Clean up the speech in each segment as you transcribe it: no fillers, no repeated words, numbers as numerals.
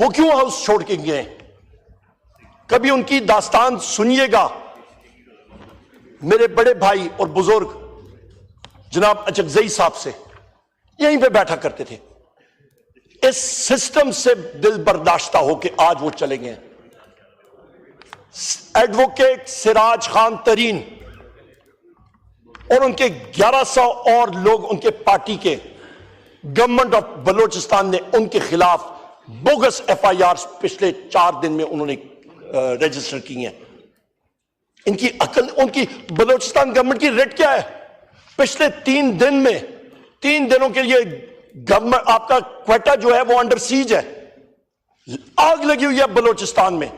وہ کیوں ہاؤس چھوڑ کے گئے؟ کبھی ان کی داستان سنیے گا۔ میرے بڑے بھائی اور بزرگ جناب اچکزئی صاحب سے یہیں پہ بیٹھا کرتے تھے، اس سسٹم سے دل برداشتہ ہو کے آج وہ چلے گئے۔ ایڈوکیٹ سراج خان ترین اور ان کے 1100 اور لوگ ان کے پارٹی کے، گورنمنٹ آف بلوچستان نے ان کے خلاف بوگس ایف آئی آر پچھلے 4 دن میں انہوں نے رجسٹر کی ہیں۔ ان کی عقل، ان کی بلوچستان گورنمنٹ کی ریٹ کیا ہے؟ پچھلے 3 دن میں 3 دنوں کے لیے گورنمنٹ آپ کا کوئٹہ جو ہے وہ انڈر سیج ہے، آگ لگی ہوئی ہے بلوچستان میں،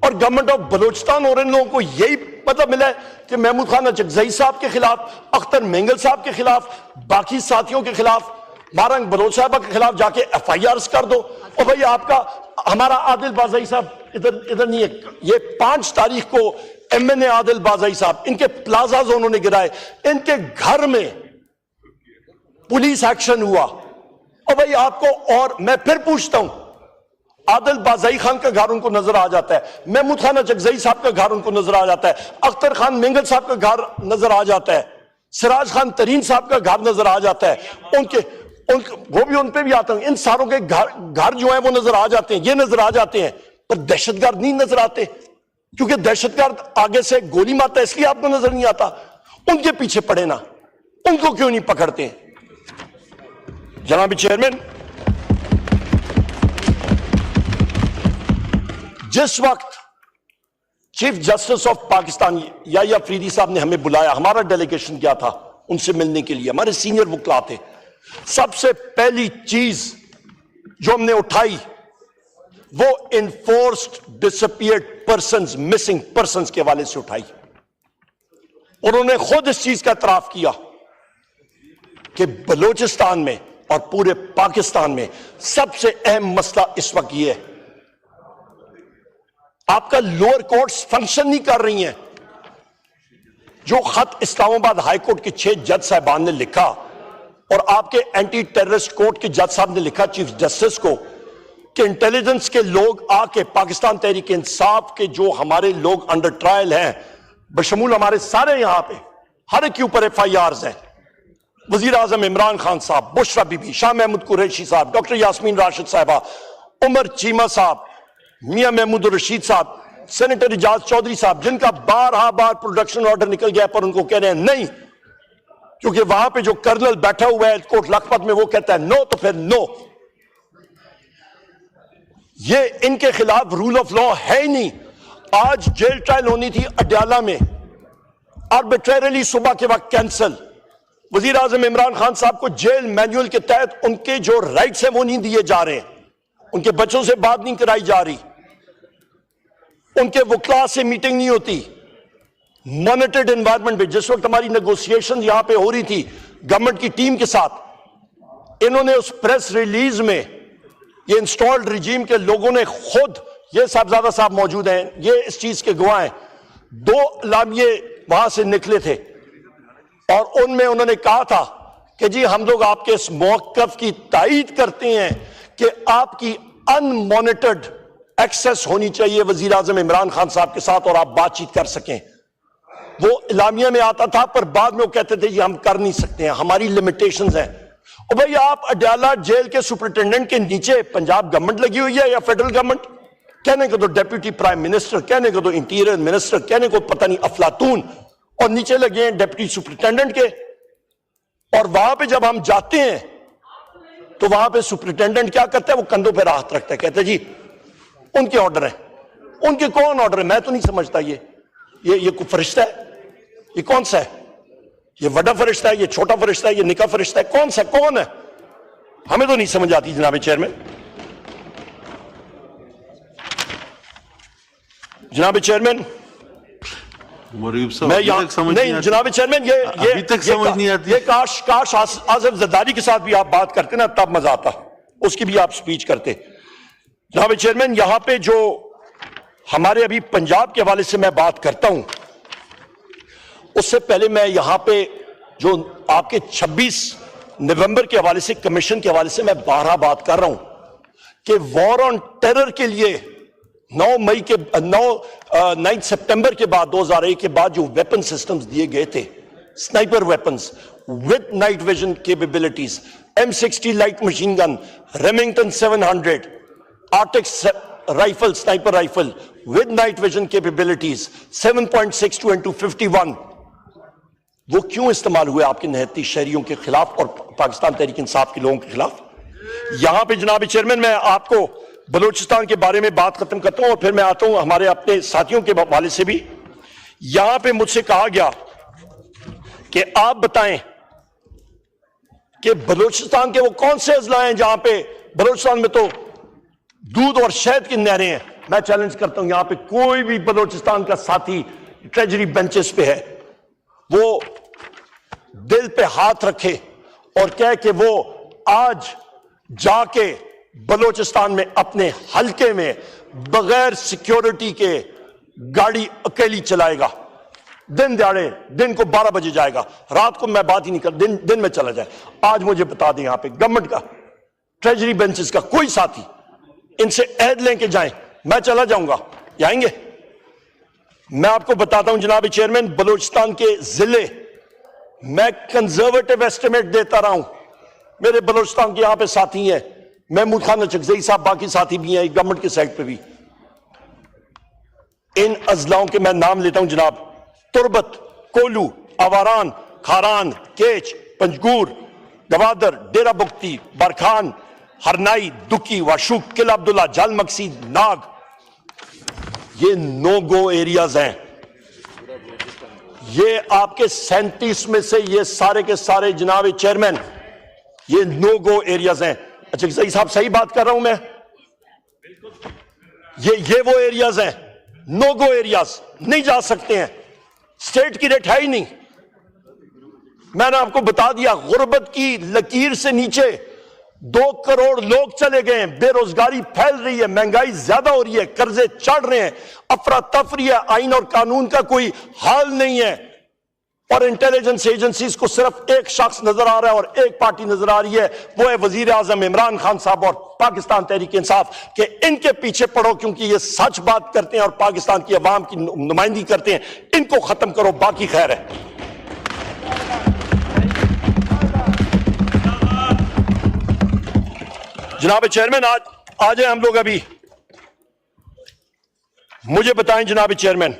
اور گورنمنٹ آف بلوچستان اور ان لوگوں کو یہی مطلب ملا ہے کہ محمود خان اچکزئی صاحب کے خلاف، اختر مینگل صاحب کے خلاف، باقی ساتھیوں کے خلاف، مارنگ بلوچ صاحبہ کے خلاف جا کے ایف آئی آرز کر دو۔ اور بھائی آپ کا ہمارا عادل بازائی صاحب ادھر نہیں ہے، یہ 5 تاریخ کو ایم این اے عادل بازائی صاحب، ان کے پلازاز انہوں نے گرائے، ان کے گھر میں پولیس ایکشن ہوا۔ اور بھائی آپ کو، اور میں پھر پوچھتا ہوں، عادل بازائی خان کا گھر ان کو نظر آ جاتا ہے، محمود خان اچکزئی صاحب کا گھر ان کو نظر آ جاتا ہے، اختر خان مینگل صاحب کا گھر نظر آ جاتا ہے، سراج خان ترین صاحب کا گھر نظر آ جاتا ہے، وہ بھی ان پہ بھی آتا ہوں، ان ساروں کے گھر جو ہیں وہ نظر آ جاتے ہیں، یہ نظر آ جاتے ہیں، پر دہشت گرد نہیں نظر آتے، کیونکہ دہشت گرد آگے سے گولی مارتا ہے، اس لیے آپ کو نظر نہیں آتا۔ ان کے پیچھے پڑے نا، ان کو کیوں نہیں پکڑتے؟ جناب چیئرمین، جس وقت چیف جسٹس آف پاکستان یا فریدی صاحب نے ہمیں بلایا، ہمارا ڈیلیگیشن کیا تھا ان سے ملنے کے لیے، ہمارے سینئر وکلاء تھے، سب سے پہلی چیز جو ہم نے اٹھائی وہ enforced disappeared persons, missing persons کے حوالے سے اٹھائی، اور انہوں نے خود اس چیز کا اعتراف کیا کہ بلوچستان میں اور پورے پاکستان میں سب سے اہم مسئلہ اس وقت یہ ہے، آپ کا لوئر کورٹس فنکشن نہیں کر رہی ہیں۔ جو خط اسلام آباد ہائی کورٹ کے 6 جج صاحبان نے لکھا اور آپ کے اینٹی ٹیررسٹ کورٹ کے جج صاحب نے لکھا چیف جسٹس کو کہ انٹیلیجنس کے لوگ آ کے پاکستان تحریک انصاف کے جو ہمارے لوگ انڈر ٹرائل ہیں، بشمول ہمارے سارے یہاں پہ ہر ایک کے اوپر ایف آئی آرز ہیں، وزیر اعظم عمران خان صاحب، بشرا بی بی، شاہ محمود قریشی صاحب، ڈاکٹر یاسمین راشد صاحبہ، عمر چیمہ صاحب، میاں محمود الرشید صاحب، سینیٹر اجاز چودھری صاحب، جن کا بار پروڈکشن آرڈر نکل گیا پر ان کو کہہ رہے ہیں نہیں، کیونکہ وہاں پہ جو کرنل بیٹھا ہوا ہے کوٹ لکھپت میں وہ کہتا ہے نو، تو پھر نو۔ یہ ان کے خلاف رول آف لا ہے ہی نہیں۔ آج جیل ٹرائل ہونی تھی اڈیالہ میں، آربیٹریرلی صبح کے وقت کینسل۔ وزیر اعظم عمران خان صاحب کو جیل مینول کے تحت ان کے جو رائٹس ہیں وہ نہیں دیے جا رہے ہیں، ان کے بچوں سے بات نہیں کرائی جا رہی، ان کے وکلاء سے میٹنگ نہیں ہوتی، مانیٹرڈ انوائرمنٹ میں۔ جس وقت ہماری نیگوسیشن یہاں پہ ہو رہی تھی گورنمنٹ کی ٹیم کے ساتھ، انہوں نے اس پریس ریلیز میں، یہ انسٹالڈ رجیم کے لوگوں نے خود، یہ صاحبزادہ صاحب موجود ہیں، یہ اس چیز کے گواہ ہیں، 2 اعلامیے وہاں سے نکلے تھے اور ان میں انہوں نے کہا تھا کہ جی ہم لوگ آپ کے اس موقف کی تائید کرتے ہیں کہ آپ کی ان مانیٹرڈ ایکسیس ہونی چاہیے وزیر اعظم عمران خان صاحب کے ساتھ اور آپ بات چیت کر سکیں۔ وہ اعلامیہ میں آتا تھا پر بعد میں وہ کہتے تھے یہ ہم کر نہیں سکتے ہیں، ہماری لیمیٹیشنز ہیں۔ اور بھئی آپ اڈیالہ جیل کے سپرنٹینڈنٹ کے نیچے پنجاب گورنمنٹ لگی ہوئی ہے یا فیڈرل گورنمنٹ، کہنے کو تو ڈیپٹی پرائم منسٹر، کہنے کو تو انٹیریئر منسٹر، کہنے کو پتہ نہیں افلاطون، اور نیچے لگے ہیں ڈیپٹی سپرنٹینڈنٹ کے۔ اور وہاں پہ جب ہم جاتے ہیں تو وہاں پہ سپرنٹینڈنٹ کیا کرتا ہے، وہ کندھوں پہ ہاتھ رکھتا ہے، کہتا ہے جی ان کے آرڈر ہیں۔ ان کے کون آرڈر ہے؟ میں تو نہیں سمجھتا یہ کوئی فرشتہ ہے؟ یہ کون سا ہے؟ یہ بڑا فرشتہ ہے، یہ چھوٹا فرشتہ ہے، یہ نکا فرشتہ ہے، کون سا کون ہے؟ ہمیں تو نہیں سمجھ آتی جناب چیئرمین۔ جناب چیئرمین میں نہیں، جناب چیئرمین یہ کاش آصف زرداری کے ساتھ بھی آپ بات کرتے نا، تب مزہ آتا، اس کی بھی آپ سپیچ کرتے۔ جناب چیئرمین یہاں پہ جو ہمارے ابھی پنجاب کے حوالے سے میں بات کرتا ہوں، اس سے پہلے میں یہاں پہ جو آپ کے 26 نومبر کے حوالے سے کمیشن کے حوالے سے میں 12 بات کر رہا ہوں کہ وار آن ٹیرر کے لیے 9 سپٹمبر کے بعد 2001 کے بعد جو ویپن سسٹمز دیے گئے تھے، sniper weapons with night vision capabilities, M60 light machine gun, Remington 700، Arctics rifle, sniper rifle with night vision capabilities 7.62x51، وہ کیوں استعمال ہوئے آپ کے نہتی شہریوں کے خلاف اور پاکستان تحریک انصاف کے لوگوں کے خلاف؟ یہاں پہ جناب چیئرمین میں آپ کو بلوچستان کے بارے میں بات ختم کرتا ہوں اور پھر میں آتا ہوں ہمارے اپنے ساتھیوں کے حوالے سے بھی۔ یہاں پہ مجھ سے کہا گیا کہ آپ بتائیں کہ بلوچستان کے وہ کون سے اضلاع ہیں جہاں پہ بلوچستان میں تو دودھ اور شہد کی نہریں ہیں۔ میں چیلنج کرتا ہوں یہاں پہ کوئی بھی بلوچستان کا ساتھی ٹریجری بینچز پہ ہے، وہ دل پہ ہاتھ رکھے اور کہے کہ وہ آج جا کے بلوچستان میں اپنے حلقے میں بغیر سیکیورٹی کے گاڑی اکیلی چلائے گا، دن دیہڑے، دن کو 12 بجے جائے گا، رات کو میں بات ہی نہیں کر، دن میں چلا جائے۔ آج مجھے بتا دیں یہاں پہ گورنمنٹ کا، ٹریجری بینچز کا کوئی ساتھی ان سے عہد لیں کہ جائیں، میں چلا جاؤں گا، یہ آئیں گے؟ میں آپ کو بتاتا ہوں جناب چیئرمین، بلوچستان کے ضلع میں کنزرویٹو ایسٹیمیٹ دیتا رہا ہوں، میرے بلوچستان کے یہاں پہ ساتھی ہیں، محمود خان چکزئی صاحب، باقی ساتھی بھی ہیں گورنمنٹ کے سائٹ پہ بھی، ان اضلاعوں کے میں نام لیتا ہوں جناب: تربت، کولو، آواران، کھاران، کیچ، پنجگور، گوادر، ڈیرہ بگٹی، برکھان، ہرنائی، دکی، واشوق، قلعہ عبداللہ، جال مکسی، ناگ، یہ نو گو ایریاز ہیں۔ یہ آپ کے 37 میں سے یہ سارے کے سارے جناب چیئرمین یہ نو گو ایریاز ہیں۔ اچھا صاحب صحیح بات کر رہا ہوں میں؟ یہ وہ ایریاز ہیں، نو گو ایریاز، نہیں جا سکتے ہیں، سٹیٹ کی ریٹ ہے ہی نہیں۔ میں نے آپ کو بتا دیا غربت کی لکیر سے نیچے 2 کروڑ لوگ چلے گئے ہیں، بے روزگاری پھیل رہی ہے، مہنگائی زیادہ ہو رہی ہے، قرضے چڑھ رہے ہیں، افراتفری ہے، آئین اور قانون کا کوئی حال نہیں ہے، اور انٹیلیجنس ایجنسیز کو صرف ایک شخص نظر آ رہا ہے اور ایک پارٹی نظر آ رہی ہے، وہ ہے وزیر اعظم عمران خان صاحب اور پاکستان تحریک انصاف، کہ ان کے پیچھے پڑو کیونکہ یہ سچ بات کرتے ہیں اور پاکستان کی عوام کی نمائندگی کرتے ہیں، ان کو ختم کرو، باقی خیر ہے۔ جناب چیئرمین آج ہیں ہم لوگ ابھی، مجھے بتائیں جناب چیئرمین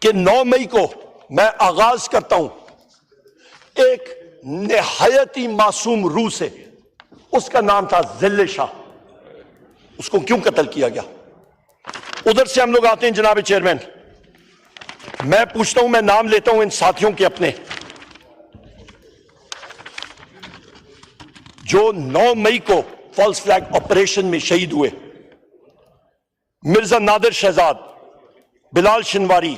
کہ 9 مئی کو میں آغاز کرتا ہوں ایک نہایت ہی معصوم روح سے، اس کا نام تھا ذل شاہ، اس کو کیوں قتل کیا گیا؟ ادھر سے ہم لوگ آتے ہیں جناب چیئرمین، میں پوچھتا ہوں، میں نام لیتا ہوں ان ساتھیوں کے اپنے جو 9 مئی کو فالس فلیگ آپریشن میں شہید ہوئے: مرزا نادر شہزاد، بلال شنواری،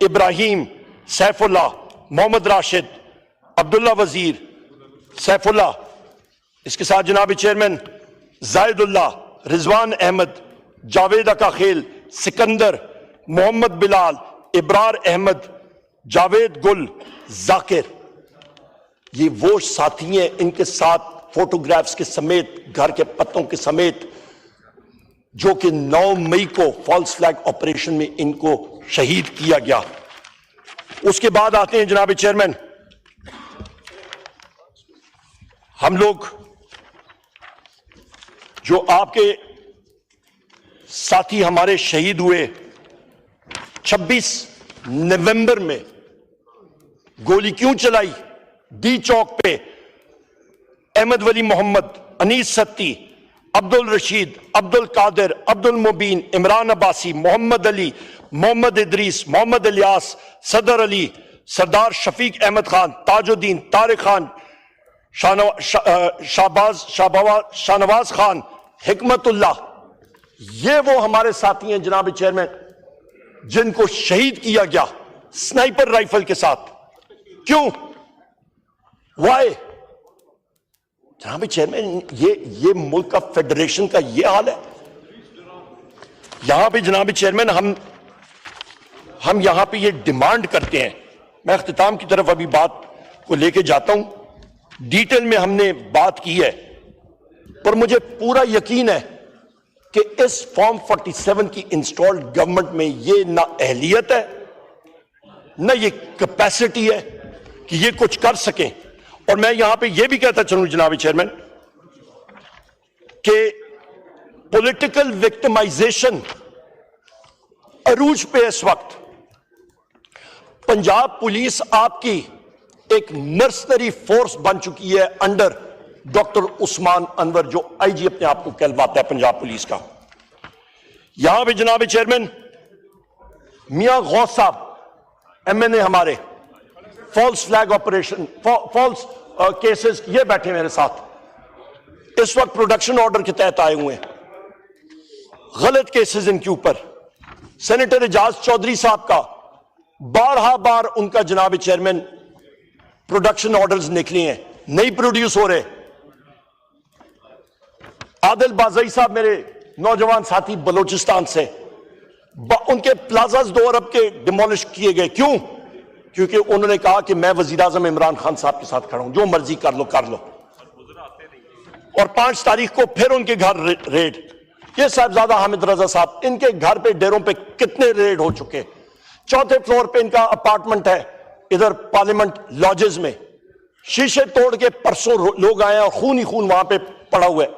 ابراہیم، سیف اللہ، محمد راشد، عبداللہ وزیر، سیف اللہ، اس کے ساتھ جناب چیئرمین زائد اللہ، رضوان احمد، جاوید اکاخیل، سکندر، محمد بلال، ابرار احمد، جاوید گل، ذاکر، یہ وہ ساتھی ہیں، ان کے ساتھ فوٹوگرافز کے سمیت، گھر کے پتوں کے سمیت، جو کہ 9 مئی کو فالس فلیگ آپریشن میں ان کو شہید کیا گیا۔ اس کے بعد آتے ہیں جناب چیئرمین، ہم لوگ جو آپ کے ساتھی ہمارے شہید ہوئے 26 نومبر میں، گولی کیوں چلائی؟ ڈی چوک پہ احمد ولی محمد، انیس ستی، عبد الرشید، عبد القادر، عبد المبین، عمران عباسی، محمد علی، محمد ادریس، محمد الیاس، صدر علی، سردار شفیق احمد خان، تاج الدین، طارق خان، شاہنواز خان، حکمت اللہ، یہ وہ ہمارے ساتھی ہیں جناب چیئرمین جن کو شہید کیا گیا سنائپر رائفل کے ساتھ۔ کیوں؟ وائی؟ جناب چیئرمین یہ ملک کا فیڈریشن کا یہ حال ہے؟ یہاں پہ جناب چیئرمین ہم یہاں پہ یہ ڈیمانڈ کرتے ہیں، میں اختتام کی طرف ابھی بات کو لے کے جاتا ہوں، ڈیٹیل میں ہم نے بات کی ہے، پر مجھے پورا یقین ہے کہ اس فارم 47 کی انسٹالڈ گورنمنٹ میں یہ نہ اہلیت ہے نہ یہ کیپیسٹی ہے کہ یہ کچھ کر سکیں. اور میں یہاں پہ یہ بھی کہتا چلوں جناب چیئرمین کہ پولیٹیکل وکٹمائزیشن عروج پہ اس وقت. پنجاب پولیس آپ کی ایک مرسنری فورس بن چکی ہے انڈر ڈاکٹر عثمان انور, جو آئی جی اپنے آپ کو کہلواتا ہے پنجاب پولیس کا. یہاں پہ جناب چیئرمین میاں غوث صاحب ایم این اے ہمارے false flag operation false cases یہ بیٹھے میرے ساتھ اس وقت پروڈکشن آرڈر کے تحت آئے ہوئے ہیں. غلط کیسز ان کے اوپر. سینیٹر اعجاز چودھری صاحب کا بار ان کا جناب چیئرمین پروڈکشن آرڈرز نکلی ہیں, نہیں پروڈیوس ہو رہے. عادل بازئی صاحب میرے نوجوان ساتھی بلوچستان سے, ان کے پلازاز 2 ارب کے ڈیمولش کیے گئے. کیوں؟ کیونکہ انہوں نے کہا کہ میں وزیر اعظم عمران خان صاحب کے ساتھ کھڑا ہوں, جو مرضی کر لو. اور 5 تاریخ کو پھر ان کے گھر ریڈ. یہ صاحبزادہ حامد رضا صاحب, ان کے گھر پہ ڈیروں پہ کتنے ریڈ ہو چکے. 4تھے فلور پہ ان کا اپارٹمنٹ ہے ادھر پارلیمنٹ لاجز میں. شیشے توڑ کے پرسوں لوگ آئے ہیں اور خون ہی خون وہاں پہ پڑا ہوا ہے.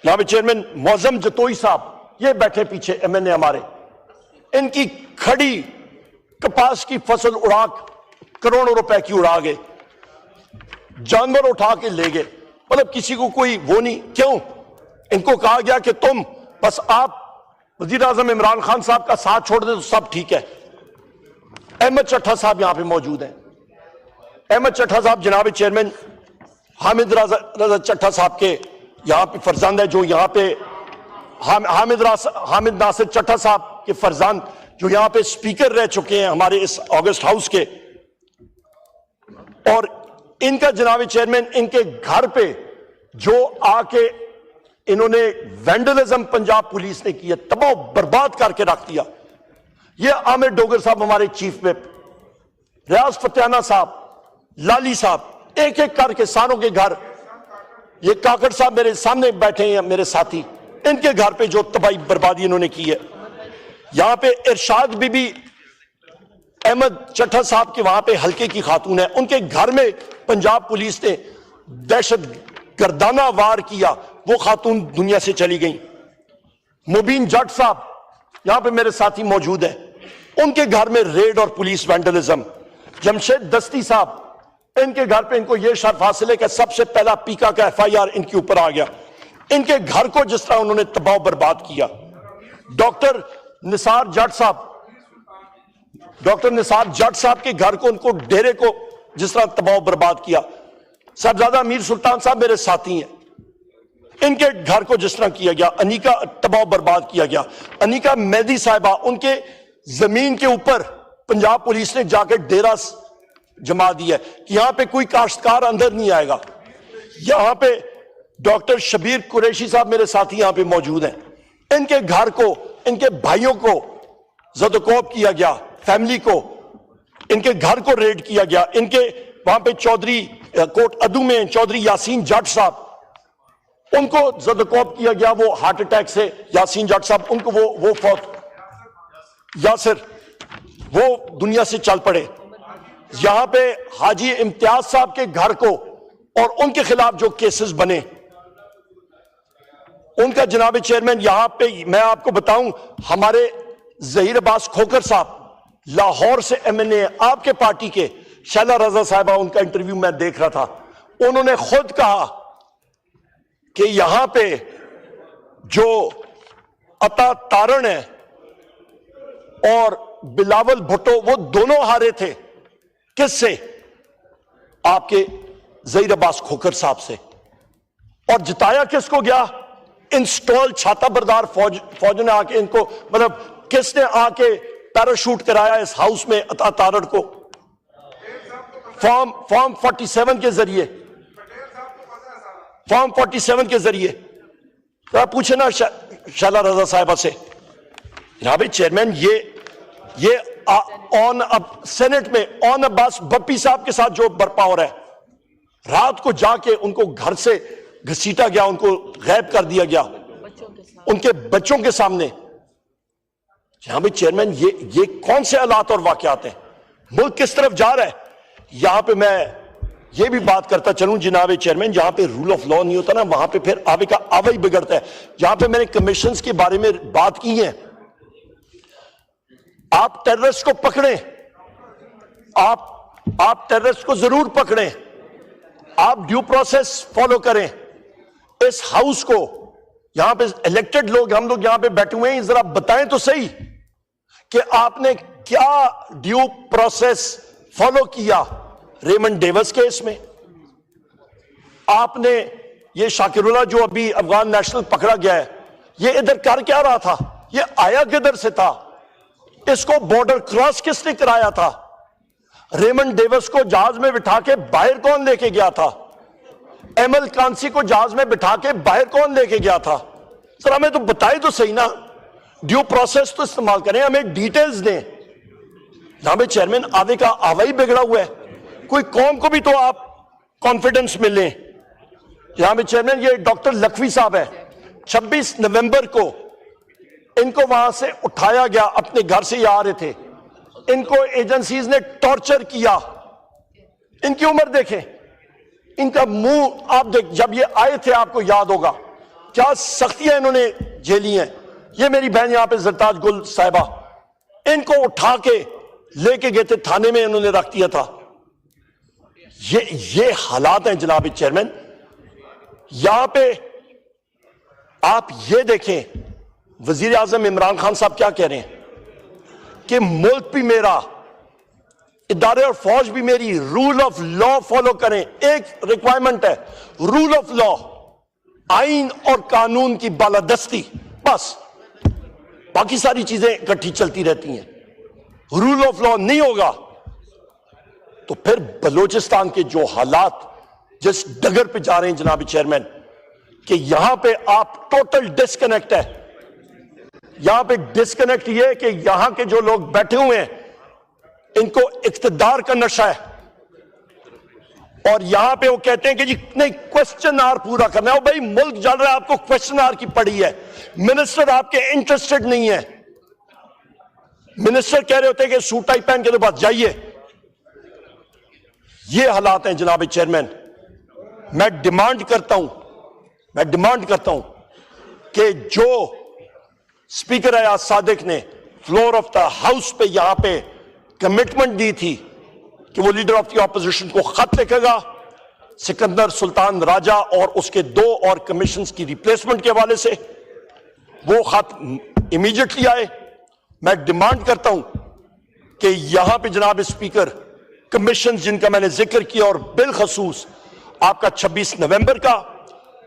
جناب چیئرمین معظم جتوئی صاحب یہ بیٹھے پیچھے ایم این اے ہمارے, ان کی کھڑی کپاس کی فصل اڑا کروڑوں روپے کی اڑا گئے, جانور اٹھا کے لے گئے. مطلب کسی کو کوئی وہ نہیں. کیوں؟ ان کو کہا گیا کہ تم بس آپ وزیر اعظم عمران خان صاحب کا ساتھ چھوڑ دیں تو سب ٹھیک ہے. احمد چٹھا صاحب یہاں پہ موجود ہیں. احمد چٹھا صاحب جناب چیئرمین حامد رضا چٹھا صاحب کے یہاں پہ فرزند ہے, جو یہاں پہ حامد ناصر چٹھا صاحب کے فرزند جو یہاں پہ سپیکر رہ چکے ہیں ہمارے اس آگسٹ ہاؤس کے. اور ان کا جناب چیئرمین ان کے گھر پہ جو آ کے انہوں نے وینڈلزم پنجاب پولیس نے کیا, تباہ برباد کر کے رکھ دیا. یہ عامر ڈوگر صاحب ہمارے چیف وپ, ریاض فتیانہ صاحب, لالی صاحب, ایک ایک کر کے ساروں کے گھر. یہ کاکڑ صاحب میرے سامنے بیٹھے ہیں میرے ساتھی, ان کے گھر پہ جو تباہی بربادی انہوں نے کی ہے. یہاں پہ ارشاد بی بی احمد چٹھا صاحب کے وہاں پہ حلقے کی خاتون ہے, ان کے گھر میں پنجاب پولیس نے دہشت گردانہ وار کیا, وہ خاتون دنیا سے چلی گئیں. مبین جٹ صاحب یہاں پہ میرے ساتھی موجود ہیں, ان کے گھر میں ریڈ اور پولیس وینڈلزم. جمشید دستی صاحب, ان کے گھر پہ ان کو یہ شرف حاصل ہے کہ سب سے پہلا پیکا کا ایف آئی آر ان کے اوپر آ گیا. ان کے گھر کو جس طرح انہوں نے تباہ و برباد کیا. ڈاکٹر نثار جٹ صاحب کے گھر کو, ان کو ڈیرے کو جس طرح تباہ و برباد کیا. صاحبزادہ امیر سلطان صاحب میرے ساتھی ہیں, ان کے گھر کو جس طرح کیا گیا. انیکا تباہ و برباد کیا گیا. انیکا مہدی صاحبہ, ان کے زمین کے اوپر پنجاب پولیس نے جا کے ڈیرا جما دیا کہ یہاں پہ کوئی کاشتکار اندر نہیں آئے گا. یہاں پہ ڈاکٹر شبیر قریشی صاحب میرے ساتھی یہاں پہ موجود ہیں, ان کے گھر کو, ان کے بھائیوں کو زد و کوب کیا گیا. فیملی کو, ان کے گھر کو ریڈ کیا گیا. ان کے وہاں پہ چودھری کوٹ ادو میں چودھری یاسین جٹ صاحب, ان کو زد و کوب کیا گیا. وہ ہارٹ اٹیک سے یاسین جٹ صاحب, ان کو وہ فوت, یاسر, وہ دنیا سے چل پڑے. یہاں پہ حاجی امتیاز صاحب کے گھر کو اور ان کے خلاف جو کیسز بنے, ان کا جناب چیئرمین یہاں پہ میں آپ کو بتاؤں, ہمارے ظہیر عباس کھوکر صاحب لاہور سے ایم این اے, آپ کے پارٹی کے, شیلا رضا صاحبہ, ان کا انٹرویو میں دیکھ رہا تھا, انہوں نے خود کہا کہ یہاں پہ جو عطا تارن ہے اور بلاول بھٹو, وہ دونوں ہارے تھے. کس سے؟ آپ کے ظہیر عباس کھوکر صاحب سے. اور جتایا کس کو گیا؟ انسٹال چھاتا بردار فوج نے آ کے ان کو, مطلب کس نے آ کے پیراشوٹ کرایا اس ہاؤس میں عطا تارڑ کو فارم 47 کے ذریعے. فارم 47 کے ذریعے پوچھے نا شیلا رضا صاحبہ سے. جناب چیئرمین یہ سینٹ میں آن عباس بپی صاحب کے ساتھ جو برپا ہو رہا ہے, رات کو جا کے ان کو گھر سے گھسیٹا گیا, ان کو غائب کر دیا گیا ان کے بچوں کے سامنے. جہاں بھی چیئرمین یہ کون سے حالات اور واقعات ہیں؟ ملک کس طرف جا رہا ہے؟ یہاں پہ میں یہ بھی بات کرتا چلوں جناب چیئرمین, جہاں پہ رول آف لا نہیں ہوتا نا, وہاں پہ پھر آوے کا آوے ہی بگڑتا ہے. جہاں پہ میں نے کمیشنز کے بارے میں بات کی ہے, آپ ٹیررسٹ کو پکڑیں, آپ ٹیررسٹ کو ضرور پکڑیں, آپ ڈیو پروسیس فالو کریں. اس ہاؤس کو, یہاں پہ الیکٹڈ لوگ, ہم لوگ یہاں پہ بیٹھے ہوئے ہیں, ذرا بتائیں تو صحیح کہ آپ نے کیا ڈیو پروسیس فالو کیا ریمنڈ ڈیوس کیس میں. آپ نے یہ شاکر اللہ جو ابھی افغان نیشنل پکڑا گیا ہے, یہ ادھر کر کیا رہا تھا؟ یہ آیا کدھر سے تھا؟ اس کو بارڈر کراس کس نے کرایا تھا؟ ریمنڈ ڈیوس کو جہاز میں بٹھا کے باہر کون لے کے گیا تھا؟ ایمل کانسی کو جہاز میں بٹھا کے باہر کون لے کے گیا تھا؟ سر ہمیں تو بتائے تو صحیح نا, ڈیو پروسیس تو استعمال کریں, ہمیں ڈیٹیلز دیں. یہاں پہ چیئرمین آوے کا آوا ہی بگڑا ہوا ہے. کوئی قوم کو بھی تو آپ کانفیڈنس میں لیں. یہاں پہ چیئرمین یہ ڈاکٹر لکھوی صاحب ہے, 26 نومبر کو ان کو وہاں سے اٹھایا گیا, اپنے گھر سے یہ آ رہے تھے, ان کو ایجنسیز نے ٹارچر کیا. ان کی عمر دیکھیں, ان کا منہ آپ دیکھ, جب یہ آئے تھے آپ کو یاد ہوگا کیا سختیاں انہوں نے جھیلی ہیں. یہ میری بہن یہاں پہ زرتاج گل صاحبہ, ان کو اٹھا کے لے کے گئے تھے تھانے میں, انہوں نے رکھ دیا تھا. یہ حالات ہیں جناب چیئرمین. یہاں پہ آپ یہ دیکھیں, وزیر اعظم عمران خان صاحب کیا کہہ رہے ہیں کہ ملک بھی میرا, ادارے اور فوج بھی میری, رول آف لا فالو کریں. ایک ریکوائرمنٹ ہے, رول آف لا, آئین اور قانون کی بالادستی, بس باقی ساری چیزیں اکٹھی چلتی رہتی ہیں. رول آف لا نہیں ہوگا تو پھر بلوچستان کے جو حالات جس ڈگر پہ جا رہے ہیں جناب چیئرمین, کہ یہاں پہ آپ ٹوٹل ڈسکنیکٹ ہے. یہاں پہ ڈسکنیکٹ یہ ہے کہ یہاں کے جو لوگ بیٹھے ہوئے ہیں ان کو اقتدار کا نشہ ہے, اور یہاں پہ وہ کہتے ہیں کہ جی نہیں کوسچن آر پورا کرنا ہے. بھائی ملک جل رہا ہے, آپ کو کوسچن آر کی پڑی ہے, منسٹر آپ کے انٹرسٹڈ نہیں ہے. منسٹر کہہ رہے ہوتے ہیں کہ سوٹ ٹائی پہن کے تو بات جائیے. یہ حالات ہیں جناب چیئرمین. میں ڈیمانڈ کرتا ہوں کہ جو اسپیکر ایاز صادق نے فلور آف دا ہاؤس پہ یہاں پہ کمٹمنٹ دی تھی کہ وہ لیڈر آف دی اپوزیشن کو خط لکھے گا سکندر سلطان راجہ اور اس کے 2 اور کمیشنز کی ریپلیسمنٹ کے حوالے سے, وہ خط امیڈیٹلی آئے. میں ڈیمانڈ کرتا ہوں کہ یہاں پہ جناب اسپیکر کمیشنز جن کا میں نے ذکر کیا, اور بالخصوص آپ کا 26 نومبر کا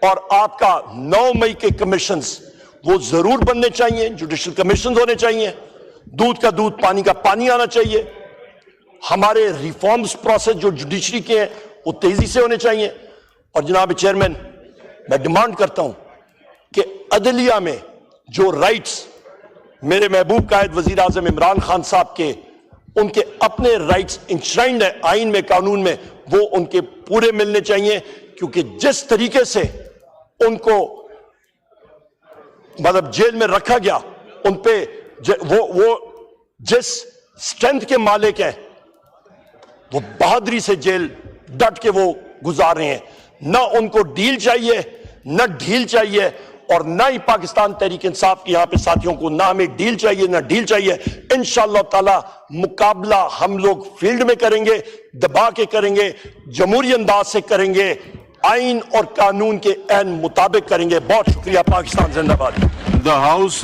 اور آپ کا 9 مئی کے کمیشنز, وہ ضرور بننے چاہیے. جوڈیشل کمیشنز ہونے چاہیے, دودھ کا دودھ پانی کا پانی آنا چاہیے. ہمارے ریفارمز پروسیس جو جوڈیشری کے ہیں وہ تیزی سے ہونے چاہیے. اور جناب چیئرمین میں ڈیمانڈ کرتا ہوں کہ عدلیہ میں جو رائٹس میرے محبوب قائد وزیر اعظم عمران خان صاحب کے, ان کے اپنے رائٹس انشرائنڈ ہے آئین میں, قانون میں, وہ ان کے پورے ملنے چاہیے. کیونکہ جس طریقے سے ان کو مطلب جیل میں رکھا گیا, ان پہ وہ جس سٹرینتھ کے مالک ہیں وہ بہادری سے جیل ڈٹ کے وہ گزار رہے ہیں. نہ ان کو ڈیل چاہیے, نہ ڈھیل چاہیے, اور نہ ہی پاکستان تحریک انصاف کے یہاں پہ ساتھیوں کو نہ ہمیں ڈیل چاہیے نہ ڈیل چاہیے. انشاءاللہ تعالی مقابلہ ہم لوگ فیلڈ میں کریں گے, دبا کے کریں گے, جمہوری انداز سے کریں گے, آئین اور قانون کے عین مطابق کریں گے. بہت شکریہ. پاکستان زندہ باد. The House